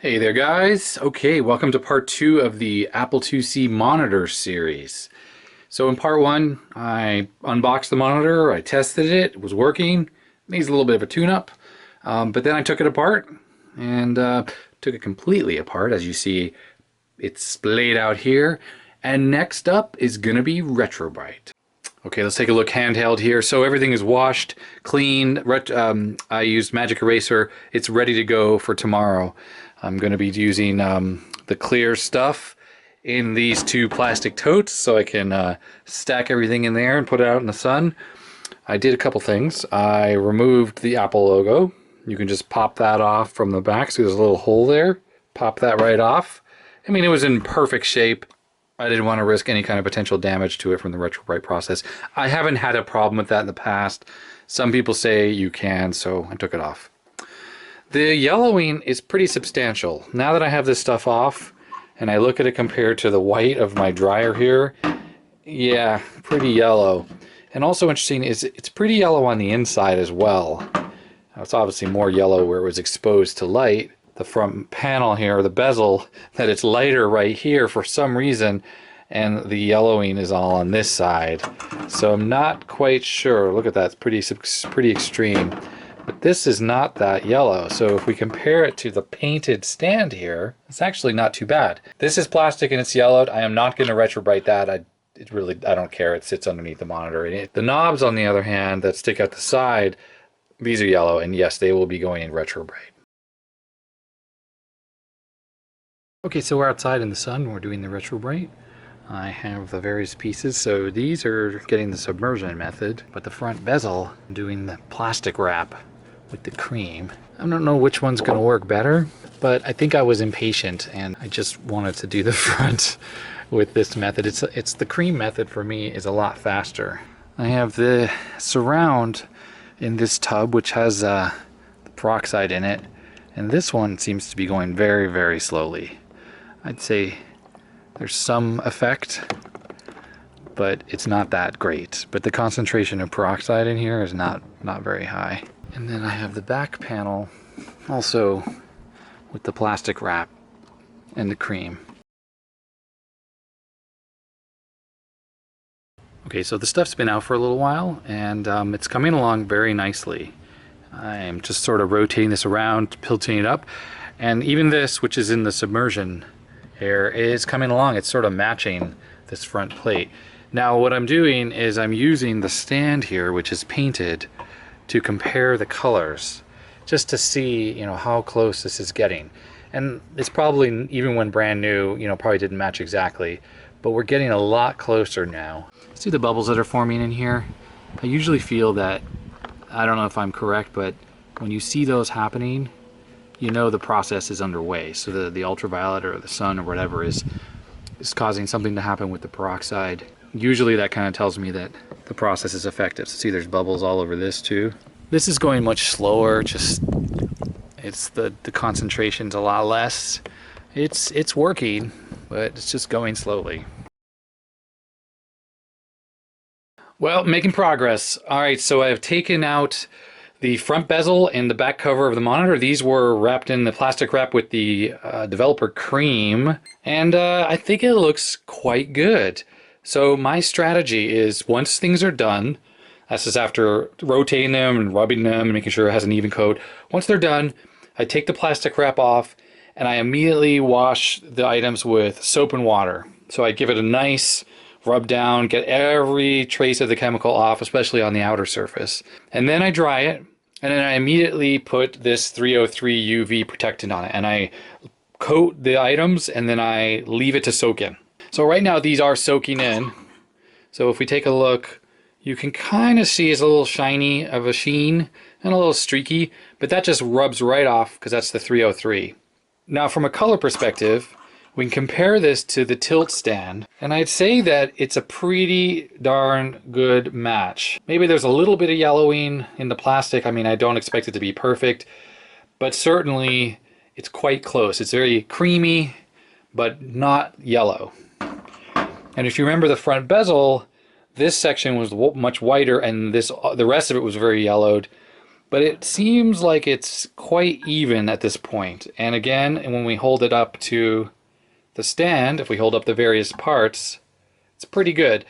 Hey there guys! Okay, welcome to part 2 of the Apple IIc monitor series. So in part 1, I unboxed the monitor, I tested it, it was working, needs a little bit of a tune-up, but then I took it apart and took it completely apart. As you see, it's splayed out here. And next up is going to be Retrobrite. Okay, let's take a look handheld here. So everything is washed, clean. I used Magic Eraser. It's ready to go for tomorrow. I'm going to be using the clear stuff in these two plastic totes so I can stack everything in there and put it out in the sun. I did a couple things. I removed the Apple logo. You can just pop that off from the back. So there's a little hole there. Pop that right off. I mean, it was in perfect shape. I didn't want to risk any kind of potential damage to it from the Retrobrite process. I haven't had a problem with that in the past. Some people say you can, so I took it off. The yellowing is pretty substantial. Now that I have this stuff off and I look at it compared to the white of my dryer here, yeah, pretty yellow. And also interesting is it's pretty yellow on the inside as well. It's obviously more yellow where it was exposed to light. The front panel here, the bezel, that it's lighter right here for some reason, and the yellowing is all on this side. So I'm not quite sure. Look at that, it's pretty extreme. But this is not that yellow. So if we compare it to the painted stand here, it's actually not too bad. This is plastic and it's yellowed. I am not going to Retrobrite that. I don't care. It sits underneath the monitor. The knobs, on the other hand, that stick out the side, these are yellow, and yes, they will be going in Retrobrite. Okay, so we're outside in the sun. We're doing the Retrobrite. I have the various pieces. So these are getting the submersion method, but the front bezel, I'm doing the plastic wrap with the cream. I don't know which one's going to work better, but I think I was impatient and I just wanted to do the front with this method. It's the cream method for me is a lot faster. I have the surround in this tub, which has the peroxide in it, and this one seems to be going very, very slowly. I'd say there's some effect, but it's not that great. But the concentration of peroxide in here is not very high. And then I have the back panel also with the plastic wrap and the cream. Okay, so the stuff's been out for a little while and it's coming along very nicely. I'm just sort of rotating this around, tilting it up, and even this, which is in the submersion air, is coming along. It's sort of matching this front plate. Now what I'm doing is I'm using the stand here, which is painted, to compare the colors just to see, you know, how close this is getting. And it's probably, even when brand new, you know, probably didn't match exactly, but we're getting a lot closer now. See the bubbles that are forming in here? I usually feel that, I don't know if I'm correct, but when you see those happening, you know the process is underway. So the ultraviolet or the sun or whatever is causing something to happen with the peroxide. Usually that kind of tells me that the process is effective. So see, there's bubbles all over this too. This is going much slower, just it's the concentration's a lot less. It's working, but it's just going slowly. Well, making progress. All right, so I've taken out the front bezel and the back cover of the monitor. These were wrapped in the plastic wrap with the developer cream, and I think it looks quite good. So my strategy is, once things are done, that's just after rotating them and rubbing them and making sure it has an even coat. Once they're done, I take the plastic wrap off and I immediately wash the items with soap and water. So I give it a nice rub down, get every trace of the chemical off, especially on the outer surface. And then I dry it, and then I immediately put this 303 UV protectant on it, and I coat the items, and then I leave it to soak in. So right now these are soaking in. So if we take a look, you can kind of see it's a little shiny of a sheen and a little streaky, but that just rubs right off because that's the 303. Now from a color perspective, we can compare this to the tilt stand, and I'd say that it's a pretty darn good match. Maybe there's a little bit of yellowing in the plastic. I mean, I don't expect it to be perfect, but certainly it's quite close. It's very creamy, but not yellow. And if you remember the front bezel, this section was much whiter, and the rest of it was very yellowed. but it seems like it's quite even at this point. And again, when we hold it up to the stand, if we hold up the various parts, it's pretty good.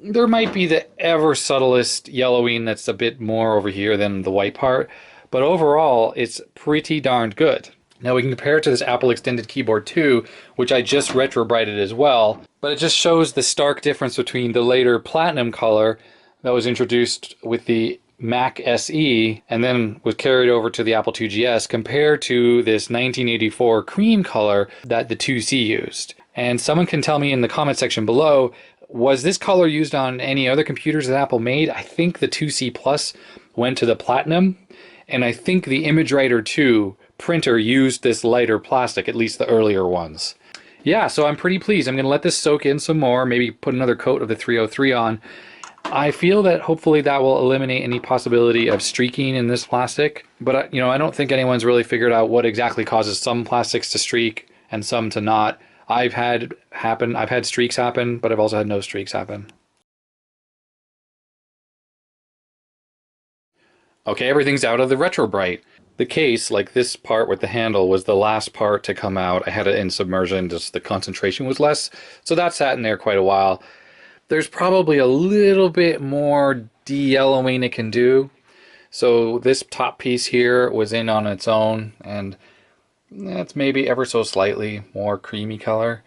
There might be the ever subtlest yellowing that's a bit more over here than the white part, but overall it's pretty darned good. Now we can compare it to this Apple Extended Keyboard 2, which I just retrobrited as well, but it just shows the stark difference between the later platinum color that was introduced with the Mac SE and then was carried over to the Apple IIgs compared to this 1984 cream color that the 2C used. And someone can tell me in the comment section below, was this color used on any other computers that Apple made? I think the 2C Plus went to the platinum, and I think the ImageWriter 2 printer used this lighter plastic, at least the earlier ones. Yeah, so I'm pretty pleased. I'm going to let this soak in some more, maybe put another coat of the 303 on. I feel that hopefully that will eliminate any possibility of streaking in this plastic, but you know, I don't think anyone's really figured out what exactly causes some plastics to streak and some to not. I've had streaks happen, but I've also had no streaks happen. Okay, everything's out of the Retrobrite. The case, like this part with the handle, was the last part to come out. I had it in submersion, just the concentration was less, so that sat in there quite a while. There's probably a little bit more de-yellowing it can do. So this top piece here was in on its own, and that's maybe ever so slightly more creamy color.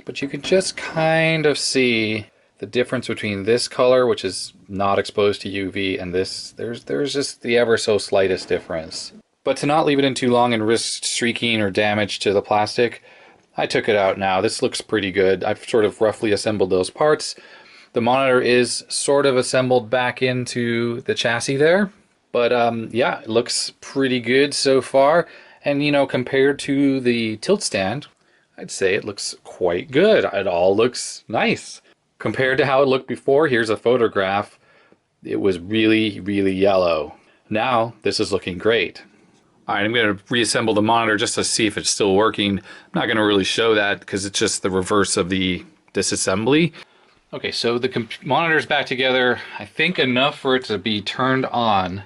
But you can just kind of see the difference between this color, which is not exposed to UV, and this. There's just the ever so slightest difference. But to not leave it in too long and risk streaking or damage to the plastic, I took it out now. This looks pretty good. I've sort of roughly assembled those parts. The monitor is sort of assembled back into the chassis there. But yeah, it looks pretty good so far. And you know, compared to the tilt stand, I'd say it looks quite good. It all looks nice. Compared to how it looked before, here's a photograph. It was really, really yellow. Now, this is looking great. Alright, I'm going to reassemble the monitor just to see if it's still working. I'm not going to really show that because it's just the reverse of the disassembly. Okay, so the monitor's back together. I think enough for it to be turned on.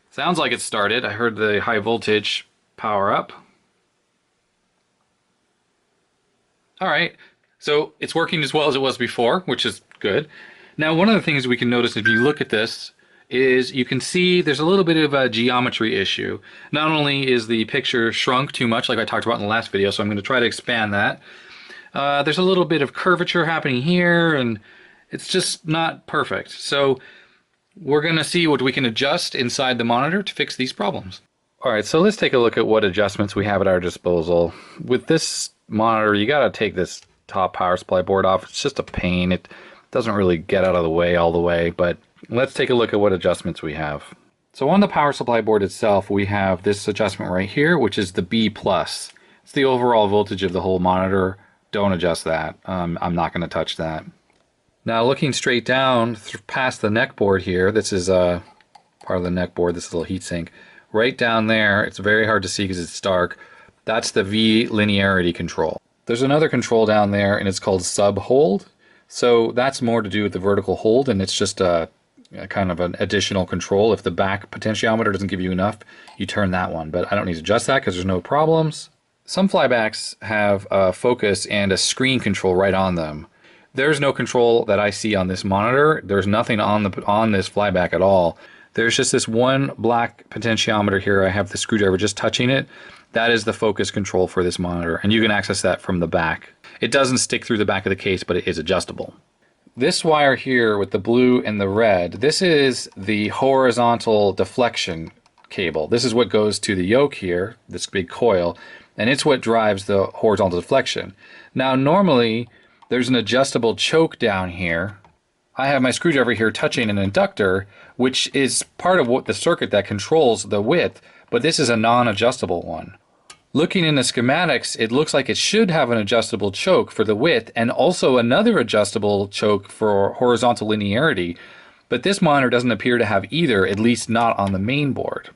Sounds like it started. I heard the high voltage power up. Alright, so it's working as well as it was before, which is good. Now, one of the things we can notice if you look at this is you can see there's a little bit of a geometry issue. Not only is the picture shrunk too much, like I talked about in the last video, so I'm going to try to expand that. There's a little bit of curvature happening here, and it's just not perfect. So we're going to see what we can adjust inside the monitor to fix these problems. Alright, so let's take a look at what adjustments we have at our disposal. With this monitor, you got to take this top power supply board off. It's just a pain. It doesn't really get out of the way all the way, but let's take a look at what adjustments we have. So on the power supply board itself, we have this adjustment right here, which is the B+. It's the overall voltage of the whole monitor. Don't adjust that. I'm not going to touch that. Now looking straight down past the neck board here, this is part of the neck board, this little heatsink. Right down there, it's very hard to see because it's dark. That's the V linearity control. There's another control down there, and it's called sub hold. So that's more to do with the vertical hold, and it's just a kind of an additional control. If the back potentiometer doesn't give you enough, you turn that one. But I don't need to adjust that because there's no problems. Some flybacks have a focus and a screen control right on them. There's no control that I see on this monitor. There's nothing on this flyback at all. There's just this one black potentiometer here. I have the screwdriver just touching it. That is the focus control for this monitor, and you can access that from the back. It doesn't stick through the back of the case, but it is adjustable. This wire here with the blue and the red, this is the horizontal deflection cable. This is what goes to the yoke here, this big coil, and it's what drives the horizontal deflection. Now normally there's an adjustable choke down here. I have my screwdriver here touching an inductor, which is part of what the circuit that controls the width, but this is a non-adjustable one. Looking in the schematics, it looks like it should have an adjustable choke for the width and also another adjustable choke for horizontal linearity, but this monitor doesn't appear to have either, at least not on the main board.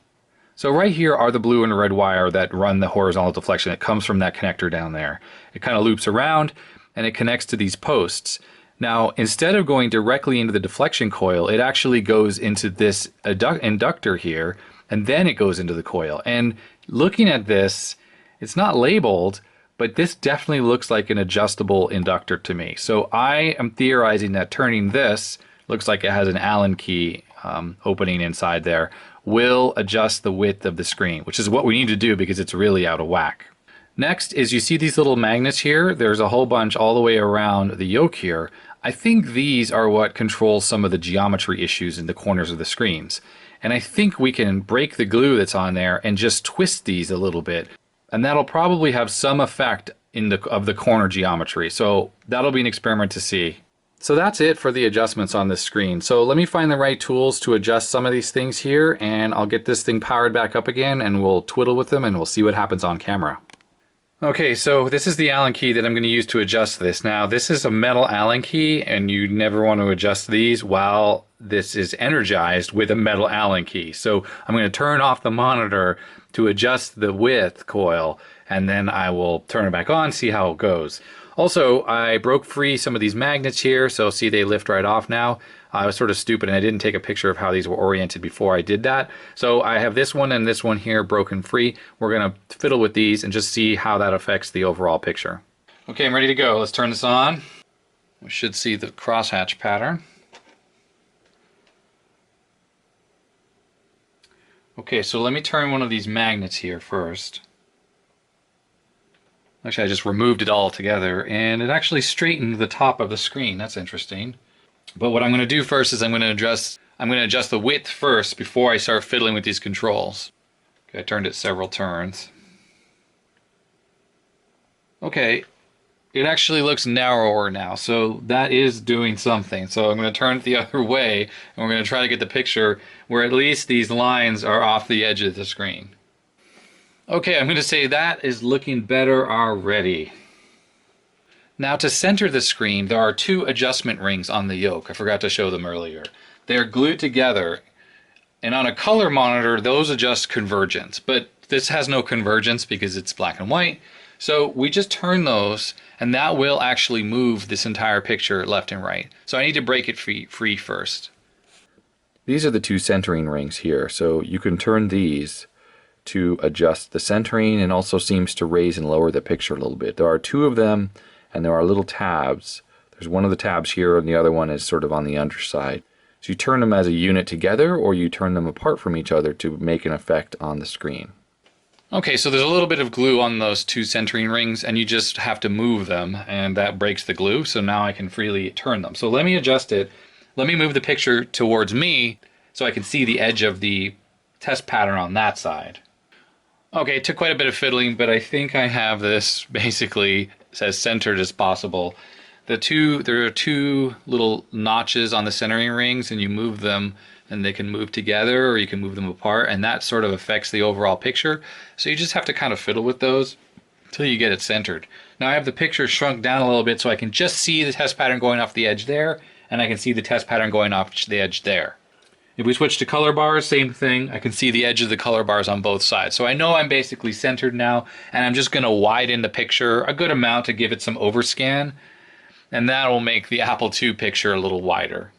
So right here are the blue and red wire that run the horizontal deflection. It comes from that connector down there. It kind of loops around and it connects to these posts. Now, instead of going directly into the deflection coil, it actually goes into this inductor here, and then it goes into the coil. And looking at this, it's not labeled, but this definitely looks like an adjustable inductor to me. So I am theorizing that turning this, looks like it has an Allen key opening inside there, will adjust the width of the screen, which is what we need to do because it's really out of whack. Next is you see these little magnets here. There's a whole bunch all the way around the yoke here. I think these are what controls some of the geometry issues in the corners of the screens. And I think we can break the glue that's on there and just twist these a little bit. And that'll probably have some effect of the corner geometry. So that'll be an experiment to see. So that's it for the adjustments on this screen. So let me find the right tools to adjust some of these things here, and I'll get this thing powered back up again and we'll twiddle with them and we'll see what happens on camera. Okay, so this is the Allen key that I'm going to use to adjust this. Now, this is a metal Allen key, and you never want to adjust these while this is energized with a metal Allen key. So I'm going to turn off the monitor to adjust the width coil, and then I will turn it back on, see how it goes. Also, I broke free some of these magnets here, so see they lift right off now. I was sort of stupid and I didn't take a picture of how these were oriented before I did that. So I have this one and this one here broken free. We're going to fiddle with these and just see how that affects the overall picture. Okay, I'm ready to go. Let's turn this on. We should see the crosshatch pattern. Okay, so let me turn one of these magnets here first. Actually, I just removed it all together and it actually straightened the top of the screen. That's interesting. But what I'm going to do first is I'm going to adjust the width first before I start fiddling with these controls. Okay, I turned it several turns. Okay, it actually looks narrower now, so that is doing something. So I'm going to turn it the other way and we're going to try to get the picture where at least these lines are off the edge of the screen. Okay, I'm going to say that is looking better already. Now to center the screen, there are two adjustment rings on the yoke. I forgot to show them earlier. They're glued together, and on a color monitor, those adjust convergence. But this has no convergence because it's black and white. So we just turn those, and that will actually move this entire picture left and right. So I need to break it free first. These are the two centering rings here, so you can turn these to adjust the centering and also seems to raise and lower the picture a little bit. There are two of them, and there are little tabs. There's one of the tabs here and the other one is sort of on the underside. So you turn them as a unit together or you turn them apart from each other to make an effect on the screen. Okay, so there's a little bit of glue on those two centering rings and you just have to move them and that breaks the glue, so now I can freely turn them. So let me adjust it. Let me move the picture towards me so I can see the edge of the test pattern on that side. Okay, it took quite a bit of fiddling, but I think I have this basically as centered as possible. There are two little notches on the centering rings and you move them and they can move together or you can move them apart, and that sort of affects the overall picture. So you just have to kind of fiddle with those until you get it centered. Now I have the picture shrunk down a little bit so I can just see the test pattern going off the edge there, and I can see the test pattern going off the edge there. If we switch to color bars, same thing. I can see the edge of the color bars on both sides. So I know I'm basically centered now, and I'm just going to widen the picture a good amount to give it some overscan, and that will make the Apple II picture a little wider.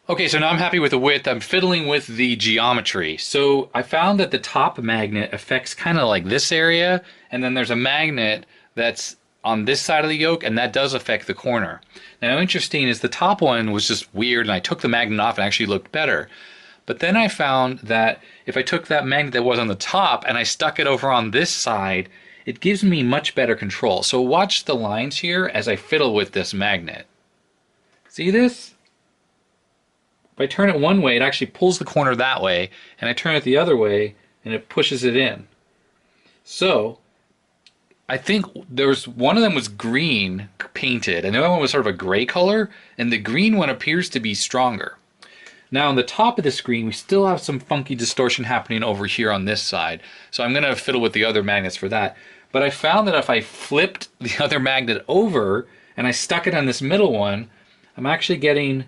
Okay, so now I'm happy with the width. I'm fiddling with the geometry. So I found that the top magnet affects kind of like this area, and then there's a magnet that's on this side of the yoke, and that does affect the corner. Now, interesting is the top one was just weird, and I took the magnet off and actually looked better. But then I found that if I took that magnet that was on the top and I stuck it over on this side, it gives me much better control. So watch the lines here as I fiddle with this magnet. See this? If I turn it one way, it actually pulls the corner that way, and I turn it the other way, and it pushes it in. So I think there's one of them was green painted and the other one was sort of a gray color, and the green one appears to be stronger. Now on the top of the screen we still have some funky distortion happening over here on this side, so I'm going to fiddle with the other magnets for that. But I found that if I flipped the other magnet over and I stuck it on this middle one, I'm actually getting,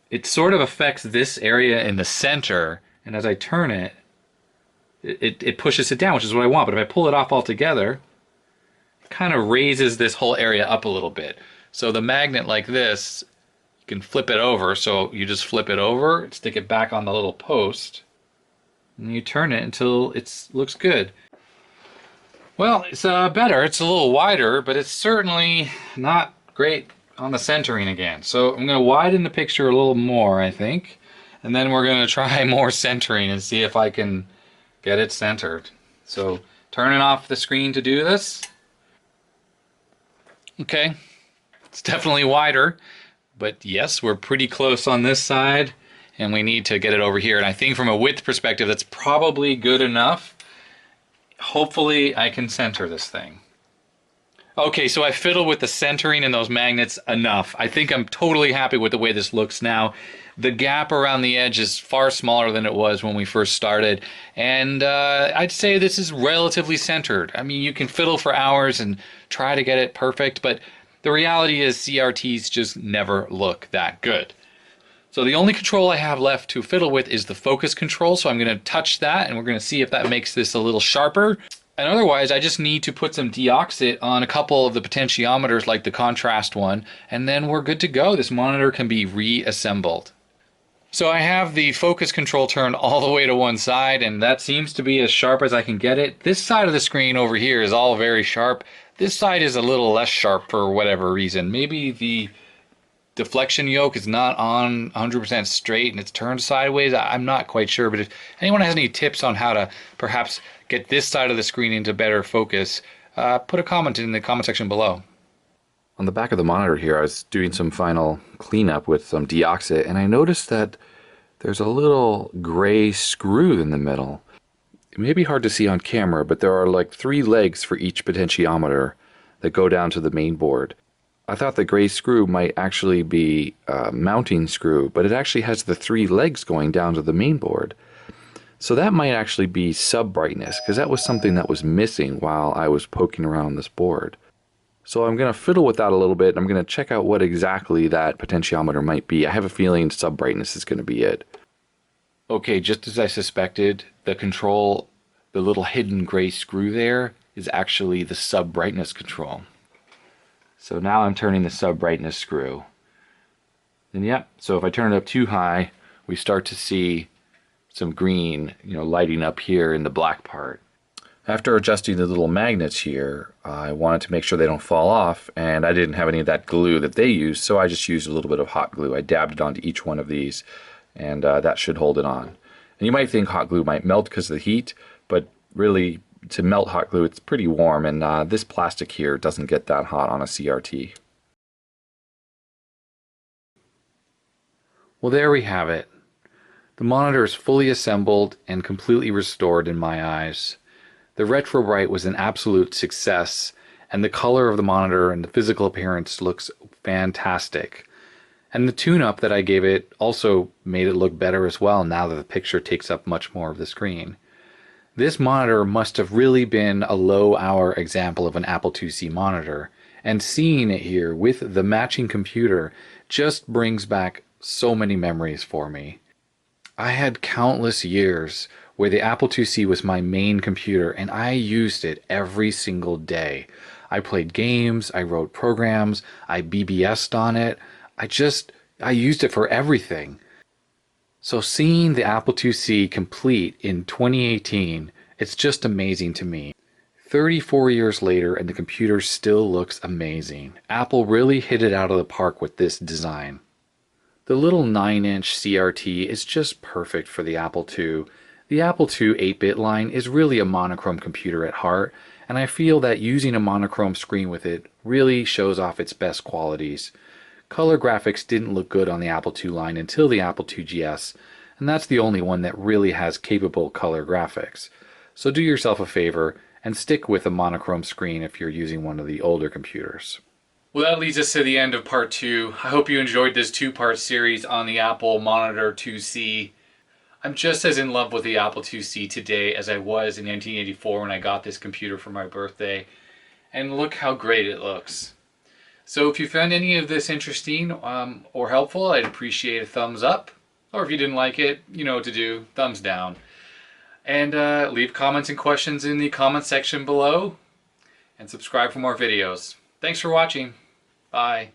it sort of affects this area in the center, and as I turn it, it pushes it down, which is what I want. But if I pull it off altogether, kind of raises this whole area up a little bit. So the magnet like this, you can flip it over. So you just flip it over, stick it back on the little post, and you turn it until it looks good. Well, it's better. It's a little wider, but it's certainly not great on the centering again. So I'm going to widen the picture a little more, I think. And then we're going to try more centering and see if I can get it centered. So turning off the screen to do this. Okay, it's definitely wider, but yes, we're pretty close on this side, and we need to get it over here. And I think from a width perspective, that's probably good enough. Hopefully I can center this thing. Okay, so I fiddled with the centering and those magnets enough. I think I'm totally happy with the way this looks now. The gap around the edge is far smaller than it was when we first started, and I'd say this is relatively centered. I mean, you can fiddle for hours and try to get it perfect, but the reality is CRTs just never look that good. So the only control I have left to fiddle with is the focus control, so I'm going to touch that and we're going to see if that makes this a little sharper. And otherwise, I just need to put some deoxit on a couple of the potentiometers like the contrast one, and then we're good to go. This monitor can be reassembled. So I have the focus control turned all the way to one side, and that seems to be as sharp as I can get it. This side of the screen over here is all very sharp. This side is a little less sharp for whatever reason. Maybe the deflection yoke is not on 100% straight and it's turned sideways. I'm not quite sure, but if anyone has any tips on how to perhaps get this side of the screen into better focus, put a comment in the comment section below. On the back of the monitor here, I was doing some final cleanup with some deoxit, and I noticed that there's a little gray screw in the middle. It may be hard to see on camera, but there are like 3 legs for each potentiometer that go down to the main board. I thought the gray screw might actually be a mounting screw, but it actually has the 3 legs going down to the main board. So that might actually be sub-brightness, because that was something that was missing while I was poking around this board. So I'm going to fiddle with that a little bit. I'm going to check out what exactly that potentiometer might be. I have a feeling sub-brightness is going to be it. Okay, just as I suspected, the little hidden gray screw there is actually the sub-brightness control. So now I'm turning the sub-brightness screw. And yep, so if I turn it up too high, we start to see some green, lighting up here in the black part. After adjusting the little magnets here, I wanted to make sure they don't fall off, and I didn't have any of that glue that they use, so I just used a little bit of hot glue. I dabbed it onto each one of these, and that should hold it on. And you might think hot glue might melt because of the heat, but really, to melt hot glue, it's pretty warm, and this plastic here doesn't get that hot on a CRT. Well, there we have it. The monitor is fully assembled and completely restored in my eyes. The Retrobrite was an absolute success, and the color of the monitor and the physical appearance looks fantastic. And the tune-up that I gave it also made it look better as well now that the picture takes up much more of the screen. This monitor must have really been a low-hour example of an Apple IIc monitor, and seeing it here with the matching computer just brings back so many memories for me. I had countless years where the Apple IIc was my main computer, and I used it every single day. I played games, I wrote programs, I BBS'd on it. I used it for everything. So seeing the Apple IIc complete in 2018, it's just amazing to me. 34 years later and the computer still looks amazing. Apple really hit it out of the park with this design. The little 9-inch CRT is just perfect for the Apple II. The Apple II 8-bit line is really a monochrome computer at heart, and I feel that using a monochrome screen with it really shows off its best qualities. Color graphics didn't look good on the Apple II line until the Apple II GS, and that's the only one that really has capable color graphics. So do yourself a favor and stick with a monochrome screen if you're using one of the older computers. Well, that leads us to the end of part 2. I hope you enjoyed this 2-part series on the Apple Monitor IIc. I'm just as in love with the Apple IIc today as I was in 1984 when I got this computer for my birthday. And look how great it looks. So if you found any of this interesting or helpful, I'd appreciate a thumbs up. Or if you didn't like it, you know what to do, thumbs down. And leave comments and questions in the comment section below. and subscribe for more videos. Thanks for watching. Bye.